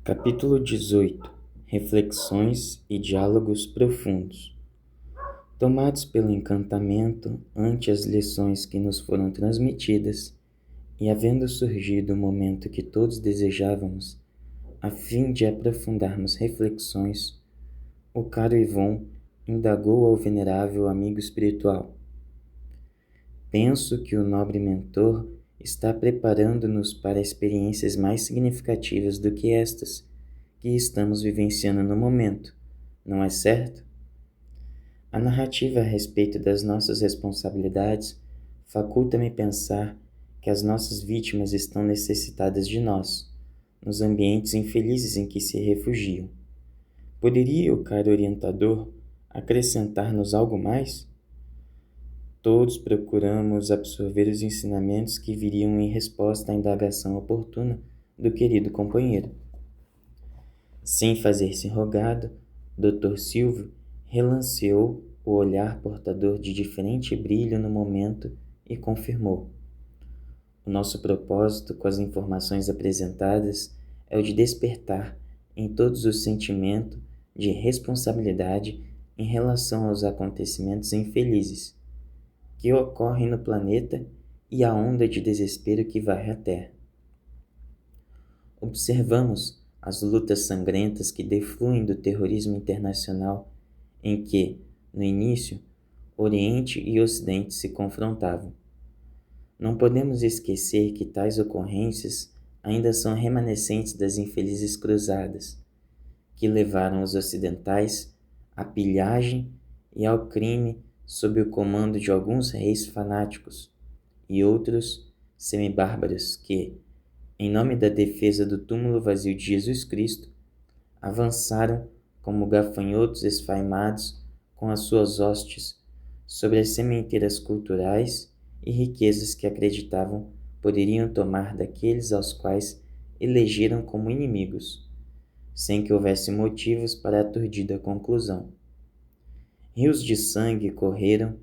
Capítulo 18. Reflexões e diálogos profundos. Tomados pelo encantamento ante as lições que nos foram transmitidas, e havendo surgido o momento que todos desejávamos, a fim de aprofundarmos reflexões, o caro Yvon indagou ao venerável amigo espiritual: penso que o nobre mentor está preparando-nos para experiências mais significativas do que estas que estamos vivenciando no momento, não é certo? A narrativa a respeito das nossas responsabilidades faculta-me pensar que as nossas vítimas estão necessitadas de nós, nos ambientes infelizes em que se refugiam. Poderia o caro orientador acrescentar-nos algo mais? Todos procuramos absorver os ensinamentos que viriam em resposta à indagação oportuna do querido companheiro. Sem fazer-se rogado, Dr. Silvio relanceou o olhar portador de diferente brilho no momento e confirmou: o nosso propósito com as informações apresentadas é o de despertar em todos o sentimento de responsabilidade em relação aos acontecimentos infelizes que ocorrem no planeta e a onda de desespero que varre a Terra. Observamos as lutas sangrentas que defluem do terrorismo internacional em que, no início, Oriente e Ocidente se confrontavam. Não podemos esquecer que tais ocorrências ainda são remanescentes das infelizes cruzadas, que levaram os ocidentais à pilhagem e ao crime sob o comando de alguns reis fanáticos e outros semibárbaros que, em nome da defesa do túmulo vazio de Jesus Cristo, avançaram como gafanhotos esfaimados com as suas hostes sobre as sementeiras culturais e riquezas que acreditavam poderiam tomar daqueles aos quais elegeram como inimigos, sem que houvesse motivos para a aturdida conclusão. Rios de sangue correram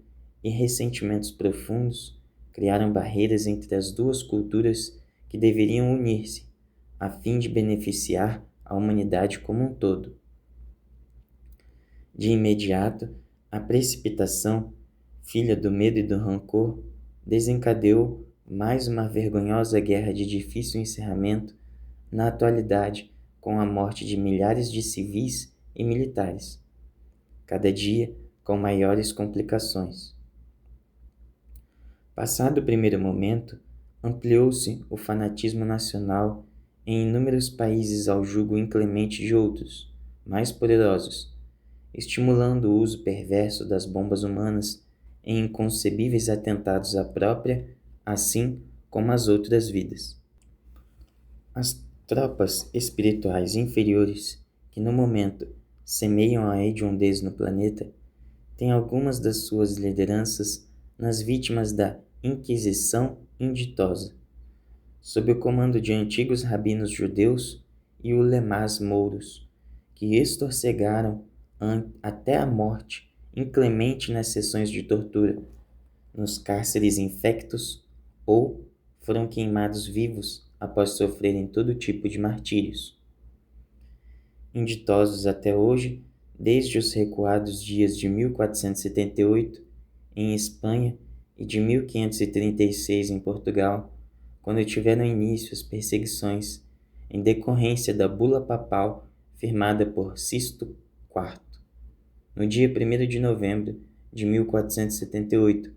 e ressentimentos profundos criaram barreiras entre as duas culturas que deveriam unir-se, a fim de beneficiar a humanidade como um todo. De imediato, a precipitação, filha do medo e do rancor, desencadeou mais uma vergonhosa guerra de difícil encerramento na atualidade, com a morte de milhares de civis e militares, cada dia com maiores complicações. Passado o primeiro momento, ampliou-se o fanatismo nacional em inúmeros países ao jugo inclemente de outros, mais poderosos, estimulando o uso perverso das bombas humanas em inconcebíveis atentados à própria, assim como às outras vidas. As tropas espirituais inferiores, que no momento semeiam a hediondez no planeta, têm algumas das suas lideranças nas vítimas da Inquisição inditosa, sob o comando de antigos rabinos judeus e ulemás mouros, que estorcegaram até a morte inclemente nas sessões de tortura, nos cárceres infectos ou foram queimados vivos após sofrerem todo tipo de martírios. Inditosos até hoje, desde os recuados dias de 1478 em Espanha e de 1536 em Portugal, quando tiveram início as perseguições em decorrência da bula papal firmada por Sisto IV, no dia 1º de novembro de 1478,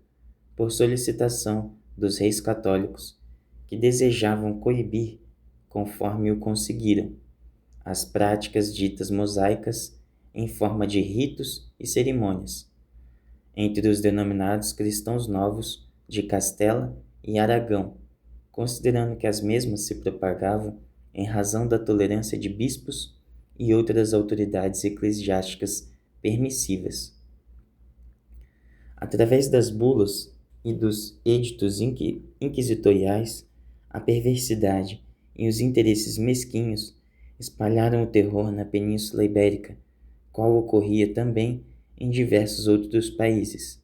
por solicitação dos reis católicos, que desejavam coibir, conforme o conseguiram, as práticas ditas mosaicas em forma de ritos e cerimônias, entre os denominados cristãos novos de Castela e Aragão, considerando que as mesmas se propagavam em razão da tolerância de bispos e outras autoridades eclesiásticas permissivas. Através das bulas e dos editos inquisitoriais, a perversidade e os interesses mesquinhos espalharam o terror na Península Ibérica, qual ocorria também em diversos outros países.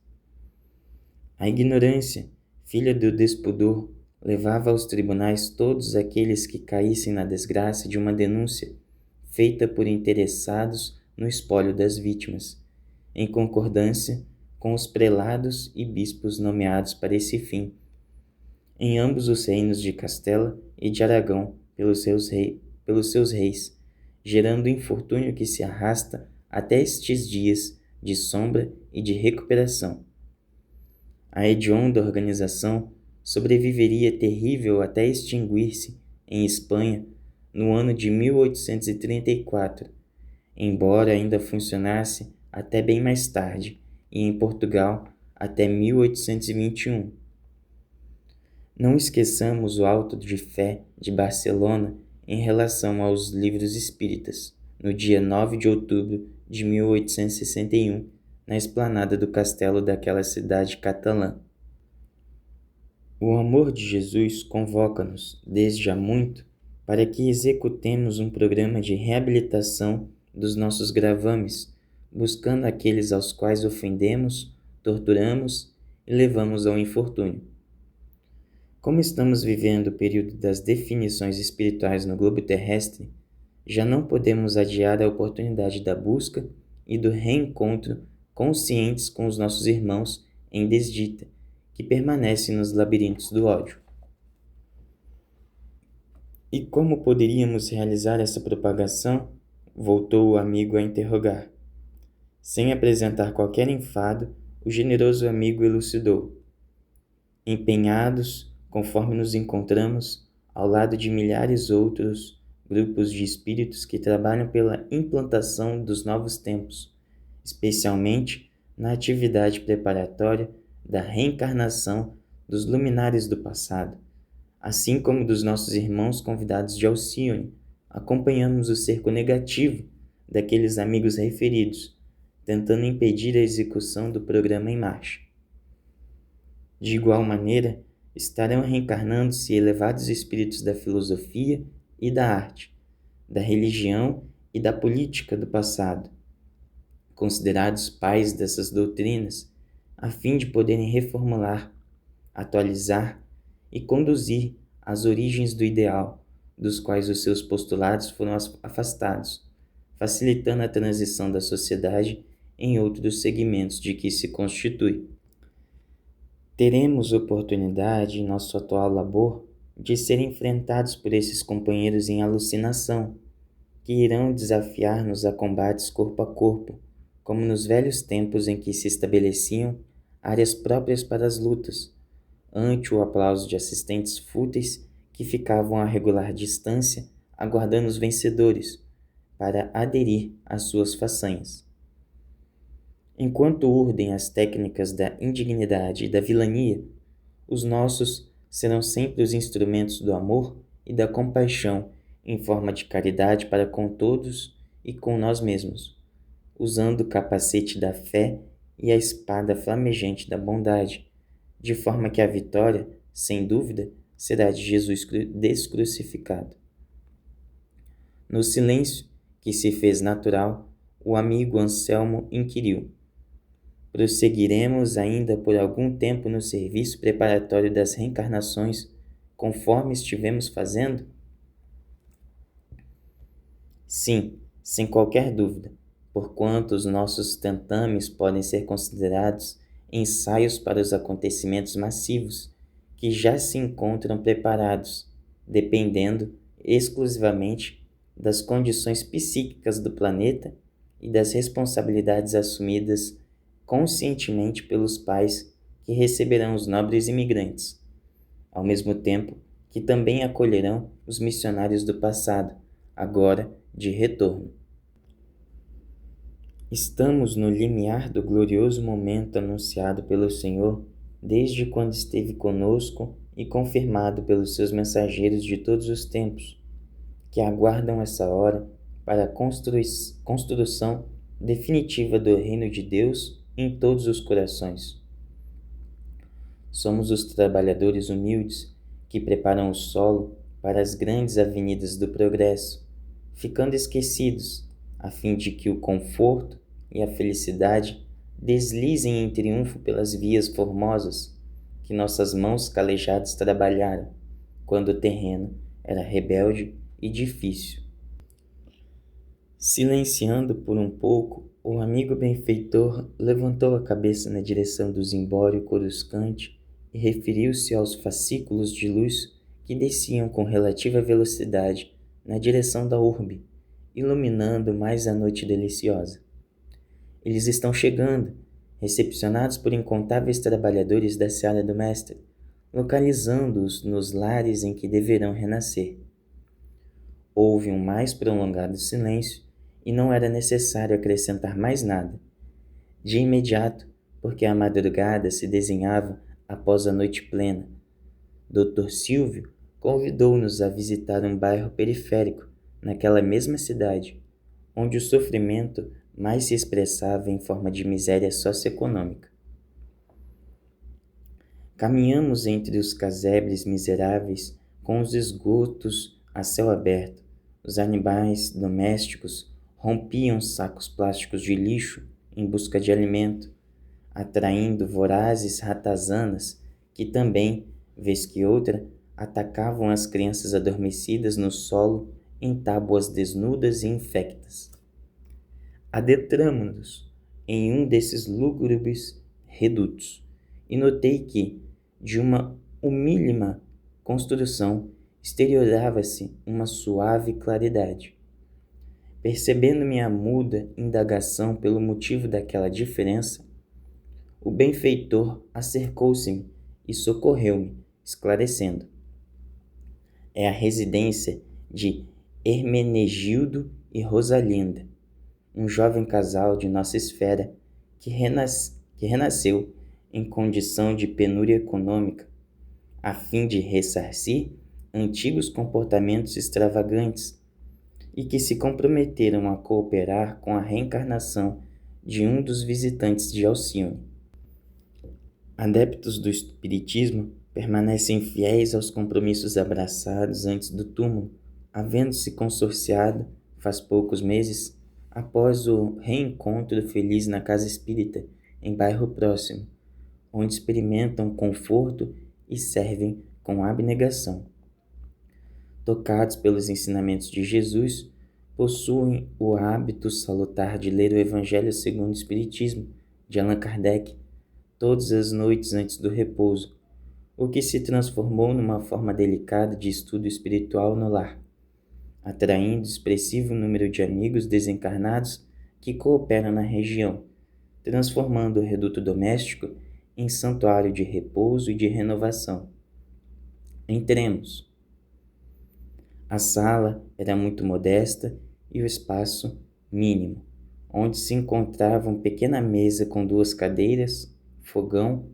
A ignorância, filha do despudor, levava aos tribunais todos aqueles que caíssem na desgraça de uma denúncia feita por interessados no espólio das vítimas, em concordância com os prelados e bispos nomeados para esse fim, em ambos os reinos de Castela e de Aragão pelos seus reis, gerando o infortúnio que se arrasta até estes dias de sombra e de recuperação. A hedionda organização sobreviveria terrível até extinguir-se em Espanha no ano de 1834, embora ainda funcionasse até bem mais tarde, e em Portugal até 1821. Não esqueçamos o auto de fé de Barcelona em relação aos livros espíritas, no dia 9 de outubro de 1861, na esplanada do castelo daquela cidade catalã. O amor de Jesus convoca-nos, desde há muito, para que executemos um programa de reabilitação dos nossos gravames, buscando aqueles aos quais ofendemos, torturamos e levamos ao infortúnio. Como estamos vivendo o período das definições espirituais no globo terrestre, já não podemos adiar a oportunidade da busca e do reencontro conscientes com os nossos irmãos em desdita, que permanecem nos labirintos do ódio. E como poderíamos realizar essa propagação? Voltou o amigo a interrogar. Sem apresentar qualquer enfado, o generoso amigo elucidou. Empenhados, conforme nos encontramos, ao lado de milhares outros grupos de espíritos que trabalham pela implantação dos novos tempos, especialmente na atividade preparatória da reencarnação dos luminares do passado, assim como dos nossos irmãos convidados de Alcione, acompanhamos o cerco negativo daqueles amigos referidos, tentando impedir a execução do programa em marcha. De igual maneira, estarão reencarnando-se elevados espíritos da filosofia e da arte, da religião e da política do passado, considerados pais dessas doutrinas, a fim de poderem reformular, atualizar e conduzir às origens do ideal, dos quais os seus postulados foram afastados, facilitando a transição da sociedade em outros segmentos de que se constitui. Teremos oportunidade, em nosso atual labor, de ser enfrentados por esses companheiros em alucinação, que irão desafiar-nos a combates corpo a corpo, como nos velhos tempos em que se estabeleciam áreas próprias para as lutas, ante o aplauso de assistentes fúteis que ficavam a regular distância, aguardando os vencedores, para aderir às suas façanhas. Enquanto urdem as técnicas da indignidade e da vilania, os nossos serão sempre os instrumentos do amor e da compaixão em forma de caridade para com todos e com nós mesmos, usando o capacete da fé e a espada flamejante da bondade, de forma que a vitória, sem dúvida, será de Jesus descrucificado. No silêncio que se fez natural, o amigo Anselmo inquiriu: prosseguiremos ainda por algum tempo no serviço preparatório das reencarnações, conforme estivemos fazendo? Sim, sem qualquer dúvida, porquanto os nossos tentames podem ser considerados ensaios para os acontecimentos massivos que já se encontram preparados, dependendo exclusivamente das condições psíquicas do planeta e das responsabilidades assumidas conscientemente pelos pais que receberão os nobres imigrantes, ao mesmo tempo que também acolherão os missionários do passado, agora de retorno. Estamos no limiar do glorioso momento anunciado pelo Senhor desde quando esteve conosco e confirmado pelos seus mensageiros de todos os tempos, que aguardam essa hora para a construção definitiva do reino de Deus em todos os corações. Somos os trabalhadores humildes que preparam o solo para as grandes avenidas do progresso, ficando esquecidos, a fim de que o conforto e a felicidade deslizem em triunfo pelas vias formosas que nossas mãos calejadas trabalharam, quando o terreno era rebelde e difícil. Silenciando por um pouco, o amigo benfeitor levantou a cabeça na direção do zimbório coruscante e referiu-se aos fascículos de luz que desciam com relativa velocidade na direção da urbe, iluminando mais a noite deliciosa. Eles estão chegando, recepcionados por incontáveis trabalhadores da seara do Mestre, localizando-os nos lares em que deverão renascer. Houve um mais prolongado silêncio e não era necessário acrescentar mais nada. De imediato, porque a madrugada se desenhava após a noite plena, Dr. Silvio convidou-nos a visitar um bairro periférico naquela mesma cidade, onde o sofrimento mais se expressava em forma de miséria socioeconômica. Caminhamos entre os casebres miseráveis com os esgotos a céu aberto. Os animais domésticos rompiam sacos plásticos de lixo em busca de alimento, atraindo vorazes ratazanas que também, vez que outra, atacavam as crianças adormecidas no solo em tábuas desnudas e infectas. Adentramo-nos em um desses lúgubres redutos e notei que, de uma humílima construção, exteriorava-se uma suave claridade. Percebendo minha muda indagação pelo motivo daquela diferença, o benfeitor acercou-se-me e socorreu-me, esclarecendo. É a residência de Hermenegildo e Rosalinda, um jovem casal de nossa esfera que renasceu em condição de penúria econômica, a fim de ressarcir antigos comportamentos extravagantes e que se comprometeram a cooperar com a reencarnação de um dos visitantes de Alcione. Adeptos do espiritismo permanecem fiéis aos compromissos abraçados antes do túmulo, havendo-se consorciado, faz poucos meses, após o reencontro feliz na casa espírita, em bairro próximo, onde experimentam conforto e servem com abnegação. Tocados pelos ensinamentos de Jesus, possuem o hábito salutar de ler o Evangelho segundo o Espiritismo, de Allan Kardec, todas as noites antes do repouso, o que se transformou numa forma delicada de estudo espiritual no lar, atraindo expressivo número de amigos desencarnados que cooperam na região, transformando o reduto doméstico em santuário de repouso e de renovação. Entremos. A sala era muito modesta e o espaço mínimo, onde se encontrava uma pequena mesa com 2 cadeiras, fogão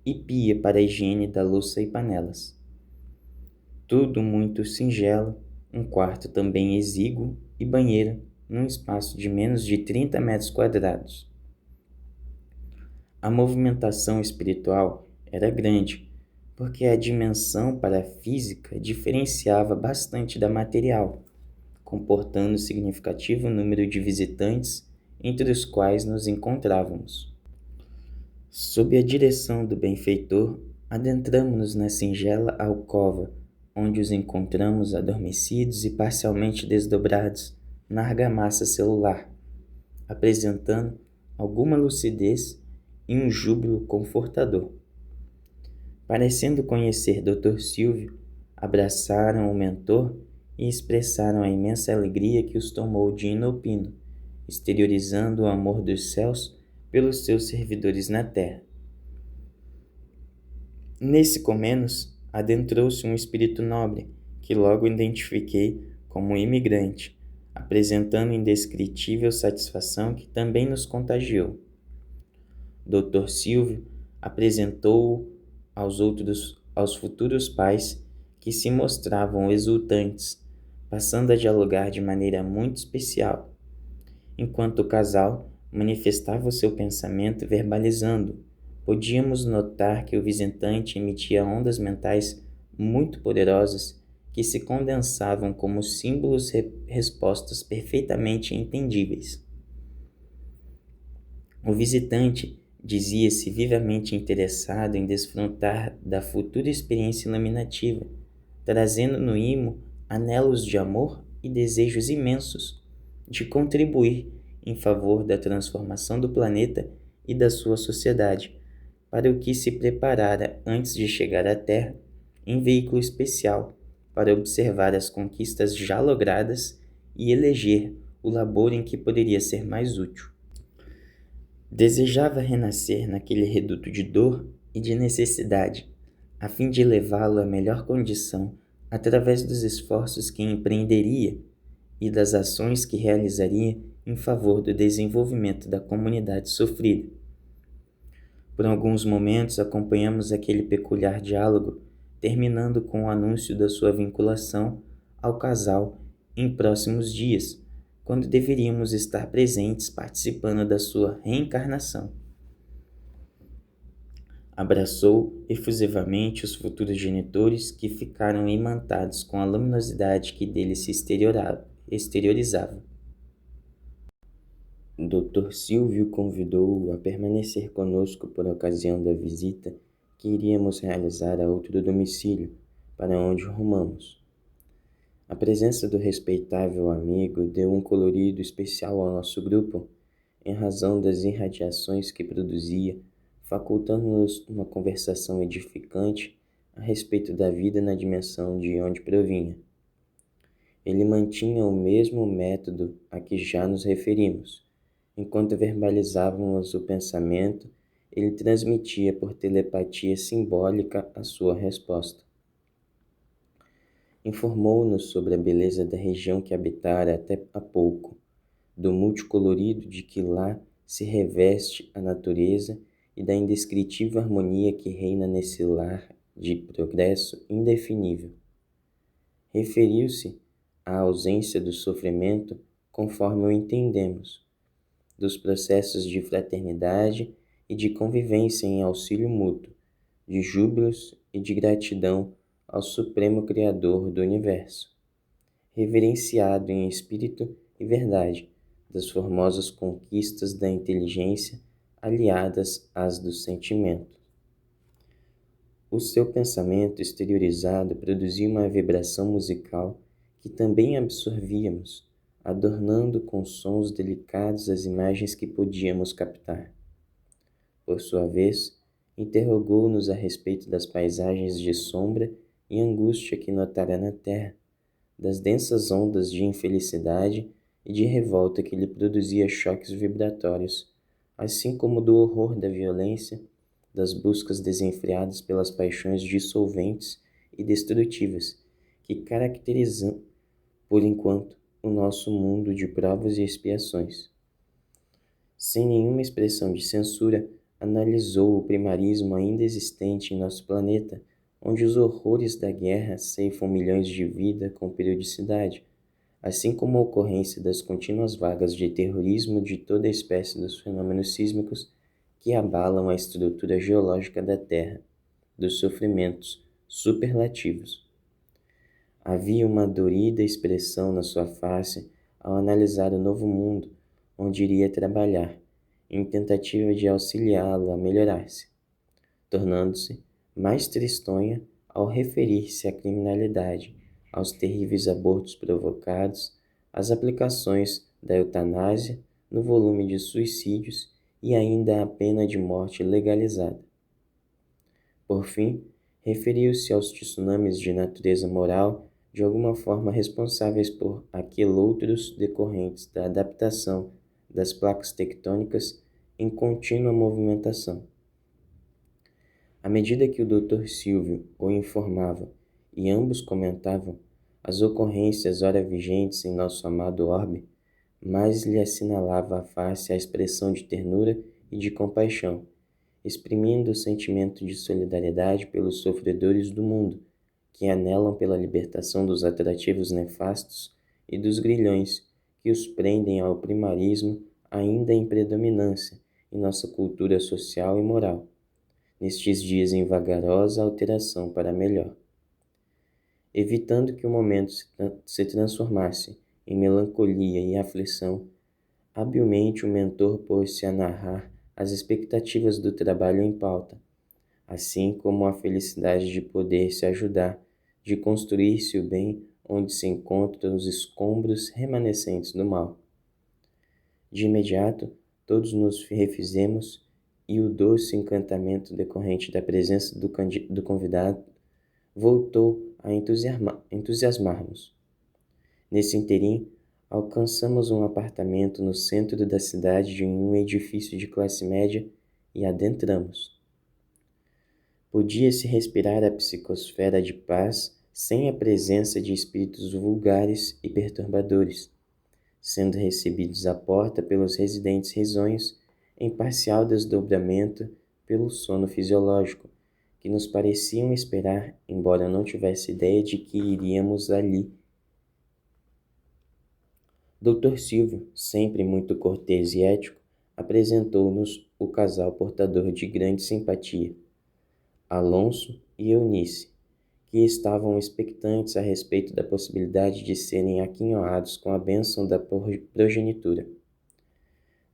e pia para a higiene da louça e panelas. Tudo muito singelo, um quarto também exíguo e banheiro num espaço de menos de 30 metros quadrados. A movimentação espiritual era grande, porque a dimensão parafísica diferenciava bastante da material, comportando significativo número de visitantes, entre os quais nos encontrávamos. Sob a direção do benfeitor, adentramo-nos na singela alcova, onde os encontramos adormecidos e parcialmente desdobrados na argamassa celular, apresentando alguma lucidez e um júbilo confortador. Parecendo conhecer Dr. Silvio, abraçaram o mentor e expressaram a imensa alegria que os tomou de inopino, exteriorizando o amor dos céus pelos seus servidores na terra. Nesse comenos, adentrou-se um espírito nobre, que logo identifiquei como um imigrante, apresentando indescritível satisfação que também nos contagiou. Dr. Silvio apresentou-o aos futuros pais, que se mostravam exultantes, passando a dialogar de maneira muito especial, enquanto o casal manifestava o seu pensamento verbalizando. Podíamos notar que o visitante emitia ondas mentais muito poderosas que se condensavam como símbolos respostas perfeitamente entendíveis. O visitante dizia-se vivamente interessado em desfrutar da futura experiência iluminativa, trazendo no imo anelos de amor e desejos imensos, de contribuir em favor da transformação do planeta e da sua sociedade, para o que se preparara antes de chegar à Terra em veículo especial para observar as conquistas já logradas e eleger o labor em que poderia ser mais útil. Desejava renascer naquele reduto de dor e de necessidade, a fim de levá-lo à melhor condição através dos esforços que empreenderia e das ações que realizaria em favor do desenvolvimento da comunidade sofrida. Por alguns momentos acompanhamos aquele peculiar diálogo, terminando com o anúncio da sua vinculação ao casal em próximos dias, quando deveríamos estar presentes participando da sua reencarnação. Abraçou efusivamente os futuros genitores, que ficaram imantados com a luminosidade que dele se exteriorizava. Dr. Silvio convidou-o a permanecer conosco por ocasião da visita que iríamos realizar a outro domicílio, para onde rumamos. A presença do respeitável amigo deu um colorido especial ao nosso grupo, em razão das irradiações que produzia, facultando-nos uma conversação edificante a respeito da vida na dimensão de onde provinha. Ele mantinha o mesmo método a que já nos referimos. Enquanto verbalizávamos o pensamento, ele transmitia por telepatia simbólica a sua resposta. Informou-nos sobre a beleza da região que habitara até há pouco, do multicolorido de que lá se reveste a natureza e da indescritível harmonia que reina nesse lar de progresso indefinível. Referiu-se à ausência do sofrimento conforme o entendemos, dos processos de fraternidade e de convivência em auxílio mútuo, de júbilos e de gratidão ao Supremo Criador do Universo, reverenciado em espírito e verdade das formosas conquistas da inteligência aliadas às do sentimento. O seu pensamento exteriorizado produzia uma vibração musical que também absorvíamos, adornando com sons delicados as imagens que podíamos captar. Por sua vez, interrogou-nos a respeito das paisagens de sombra e angústia que notara na terra, das densas ondas de infelicidade e de revolta que lhe produzia choques vibratórios, assim como do horror da violência, das buscas desenfreadas pelas paixões dissolventes e destrutivas que caracterizam, por enquanto, o nosso mundo de provas e expiações. Sem nenhuma expressão de censura, analisou o primarismo ainda existente em nosso planeta, onde os horrores da guerra ceifam milhões de vidas com periodicidade, assim como a ocorrência das contínuas vagas de terrorismo de toda a espécie dos fenômenos sísmicos que abalam a estrutura geológica da Terra, dos sofrimentos superlativos. Havia uma dorida expressão na sua face ao analisar o novo mundo onde iria trabalhar, em tentativa de auxiliá-lo a melhorar-se, tornando-se mais tristonha ao referir-se à criminalidade, aos terríveis abortos provocados, às aplicações da eutanásia no volume de suicídios e ainda à pena de morte legalizada. Por fim, referiu-se aos tsunamis de natureza moral, de alguma forma responsáveis por aqueloutros decorrentes da adaptação das placas tectônicas em contínua movimentação. À medida que o Dr. Silvio o informava e ambos comentavam as ocorrências ora vigentes em nosso amado orbe, mais lhe assinalava a face a expressão de ternura e de compaixão, exprimindo o sentimento de solidariedade pelos sofredores do mundo, que anelam pela libertação dos atrativos nefastos e dos grilhões que os prendem ao primarismo ainda em predominância em nossa cultura social e moral, nestes dias em vagarosa alteração para melhor. Evitando que o momento se transformasse em melancolia e aflição, habilmente o mentor pôs-se a narrar as expectativas do trabalho em pauta, assim como a felicidade de poder se ajudar, de construir-se o bem onde se encontram os escombros remanescentes do mal. De imediato, todos nos refizemos e o doce encantamento decorrente da presença do convidado voltou a entusiasmar-nos. Nesse interim, alcançamos um apartamento no centro da cidade de um edifício de classe média e adentramos. Podia-se respirar a psicosfera de paz sem a presença de espíritos vulgares e perturbadores, sendo recebidos à porta pelos residentes risonhos em parcial desdobramento pelo sono fisiológico, que nos pareciam esperar, embora não tivesse ideia de que iríamos ali. Dr. Silvio, sempre muito cortês e ético, apresentou-nos o casal portador de grande simpatia, Alonso e Eunice, que estavam expectantes a respeito da possibilidade de serem aquinhoados com a bênção da progenitura.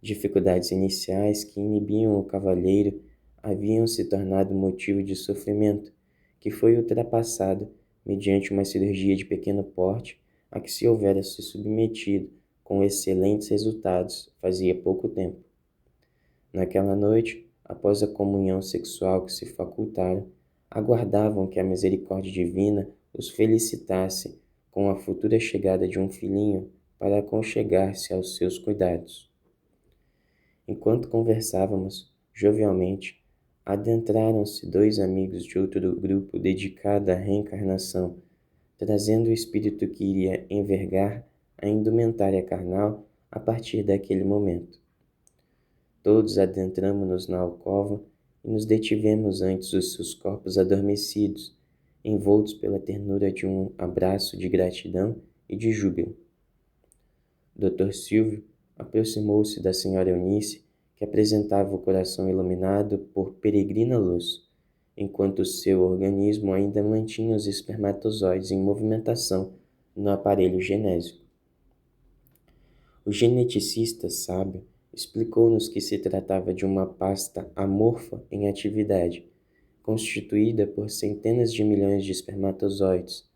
Dificuldades iniciais que inibiam o cavalheiro haviam se tornado motivo de sofrimento, que foi ultrapassado mediante uma cirurgia de pequeno porte a que se houvera se submetido com excelentes resultados fazia pouco tempo. Naquela noite, após a comunhão sexual que se facultaram, aguardavam que a misericórdia divina os felicitasse com a futura chegada de um filhinho para aconchegar-se aos seus cuidados. Enquanto conversávamos jovialmente, adentraram-se dois amigos de outro grupo dedicado à reencarnação, trazendo o espírito que iria envergar a indumentária carnal a partir daquele momento. Todos adentramo-nos na alcova e nos detivemos ante os seus corpos adormecidos, envoltos pela ternura de um abraço de gratidão e de júbilo. Dr. Silvio aproximou-se da senhora Eunice, que apresentava o coração iluminado por peregrina luz, enquanto seu organismo ainda mantinha os espermatozoides em movimentação no aparelho genésico. O geneticista sábio explicou-nos que se tratava de uma pasta amorfa em atividade, constituída por centenas de milhões de espermatozoides,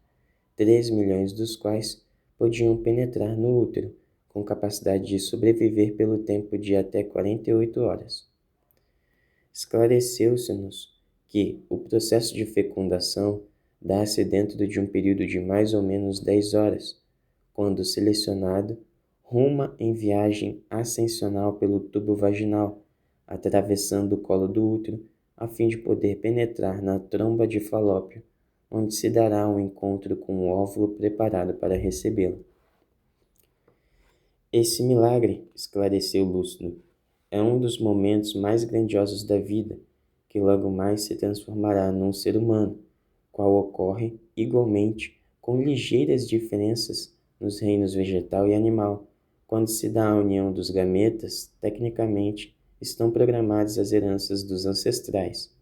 3 milhões dos quais podiam penetrar no útero, com capacidade de sobreviver pelo tempo de até 48 horas. Esclareceu-se-nos que o processo de fecundação dá-se dentro de um período de mais ou menos 10 horas, quando selecionado, ruma em viagem ascensional pelo tubo vaginal, atravessando o colo do útero, a fim de poder penetrar na tromba de Falópio, onde se dará um encontro com o óvulo preparado para recebê-lo. Esse milagre, esclareceu Lúcido, é um dos momentos mais grandiosos da vida, que logo mais se transformará num ser humano, qual ocorre, igualmente, com ligeiras diferenças nos reinos vegetal e animal. Quando se dá a união dos gametas, tecnicamente, estão programadas as heranças dos ancestrais,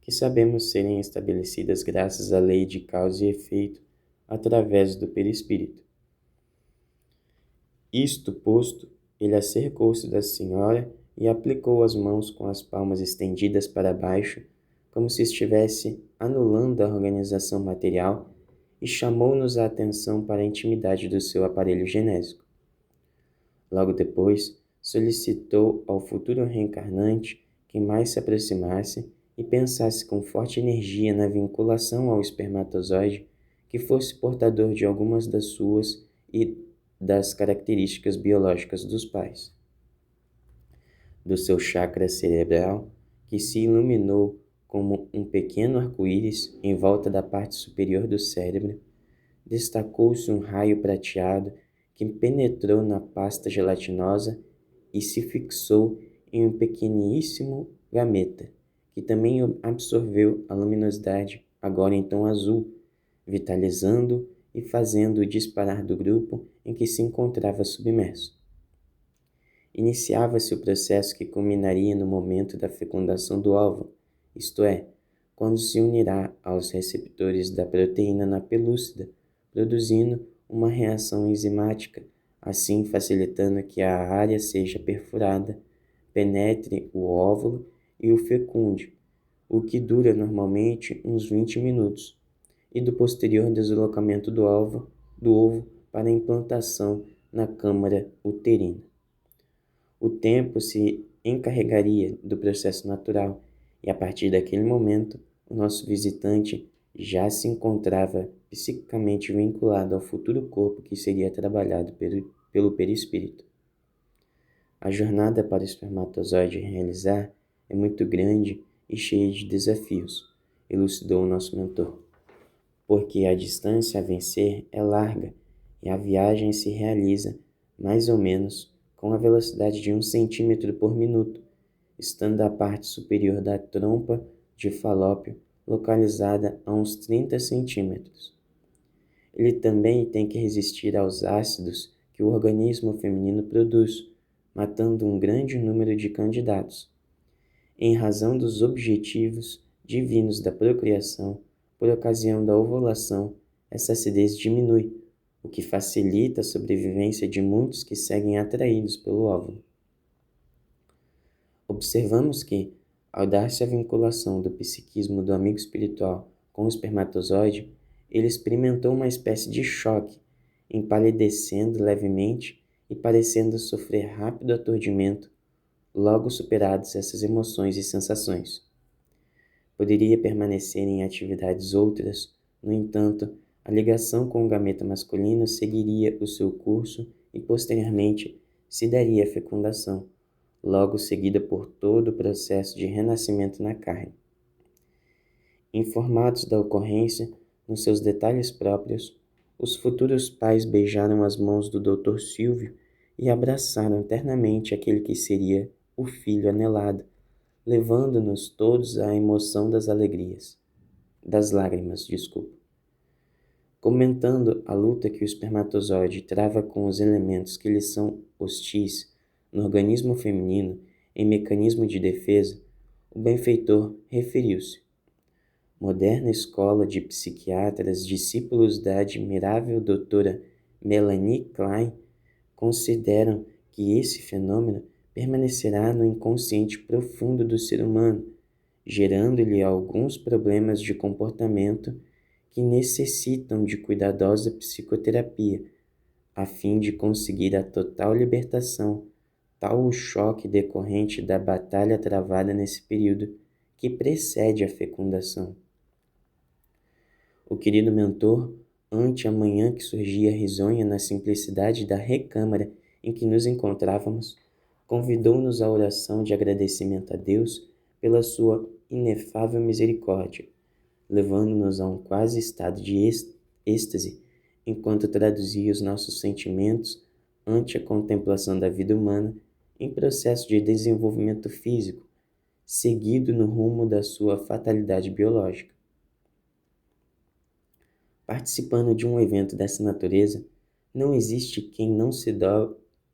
que sabemos serem estabelecidas graças à lei de causa e efeito através do perispírito. Isto posto, ele acercou-se da senhora e aplicou as mãos com as palmas estendidas para baixo, como se estivesse anulando a organização material, e chamou-nos a atenção para a intimidade do seu aparelho genésico. Logo depois, solicitou ao futuro reencarnante que mais se aproximasse e pensasse com forte energia na vinculação ao espermatozoide que fosse portador de algumas das suas e das características biológicas dos pais. Do seu chakra cerebral, que se iluminou como um pequeno arco-íris em volta da parte superior do cérebro, destacou-se um raio prateado que penetrou na pasta gelatinosa e se fixou em um pequeníssimo gameta, que também absorveu a luminosidade, agora em tom azul, vitalizando e fazendo-o disparar do grupo em que se encontrava submerso. Iniciava-se o processo que culminaria no momento da fecundação do óvulo, isto é, quando se unirá aos receptores da proteína na pelúcida, produzindo uma reação enzimática, assim facilitando que a área seja perfurada, penetre o óvulo e o fecunde, o que dura normalmente uns 20 minutos, e do posterior deslocamento do ovo para a implantação na câmara uterina. O tempo se encarregaria do processo natural e, a partir daquele momento, o nosso visitante já se encontrava psiquicamente vinculado ao futuro corpo que seria trabalhado pelo perispírito. A jornada para o espermatozoide realizar é muito grande e cheia de desafios, elucidou o nosso mentor, porque a distância a vencer é larga e a viagem se realiza mais ou menos com a velocidade de 1 centímetro por minuto, estando a parte superior da trompa de Falópio localizada a uns 30 centímetros. Ele também tem que resistir aos ácidos que o organismo feminino produz, matando um grande número de candidatos. Em razão dos objetivos divinos da procriação, por ocasião da ovulação, essa acidez diminui, o que facilita a sobrevivência de muitos que seguem atraídos pelo óvulo. Observamos que, ao dar-se a vinculação do psiquismo do amigo espiritual com o espermatozoide, ele experimentou uma espécie de choque, empalidecendo levemente e parecendo sofrer rápido aturdimento, logo superadas essas emoções e sensações. Poderia permanecer em atividades outras, no entanto, a ligação com o gameta masculino seguiria o seu curso e, posteriormente, se daria a fecundação, logo seguida por todo o processo de renascimento na carne. Informados da ocorrência, nos seus detalhes próprios, os futuros pais beijaram as mãos do Dr. Silvio e abraçaram ternamente aquele que seria o filho anelado, levando-nos todos à emoção das lágrimas. Comentando a luta que o espermatozoide trava com os elementos que lhe são hostis no organismo feminino em mecanismo de defesa, o benfeitor referiu-se: moderna escola de psiquiatras, discípulos da admirável doutora Melanie Klein, consideram que esse fenômeno permanecerá no inconsciente profundo do ser humano, gerando-lhe alguns problemas de comportamento que necessitam de cuidadosa psicoterapia, a fim de conseguir a total libertação, tal o choque decorrente da batalha travada nesse período que precede a fecundação. O querido mentor, ante a manhã que surgia risonha na simplicidade da recâmara em que nos encontrávamos, convidou-nos à oração de agradecimento a Deus pela sua inefável misericórdia, levando-nos a um quase estado de êxtase, enquanto traduzia os nossos sentimentos ante a contemplação da vida humana em processo de desenvolvimento físico, seguido no rumo da sua fatalidade biológica. Participando de um evento dessa natureza, não existe quem não se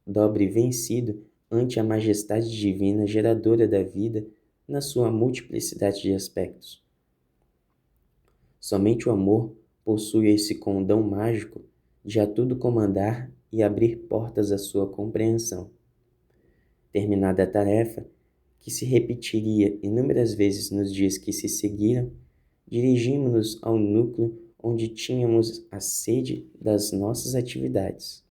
dobre vencido ante a majestade divina geradora da vida na sua multiplicidade de aspectos. Somente o amor possui esse condão mágico de a tudo comandar e abrir portas à sua compreensão. Terminada a tarefa, que se repetiria inúmeras vezes nos dias que se seguiram, dirigimos-nos ao núcleo onde tínhamos a sede das nossas atividades.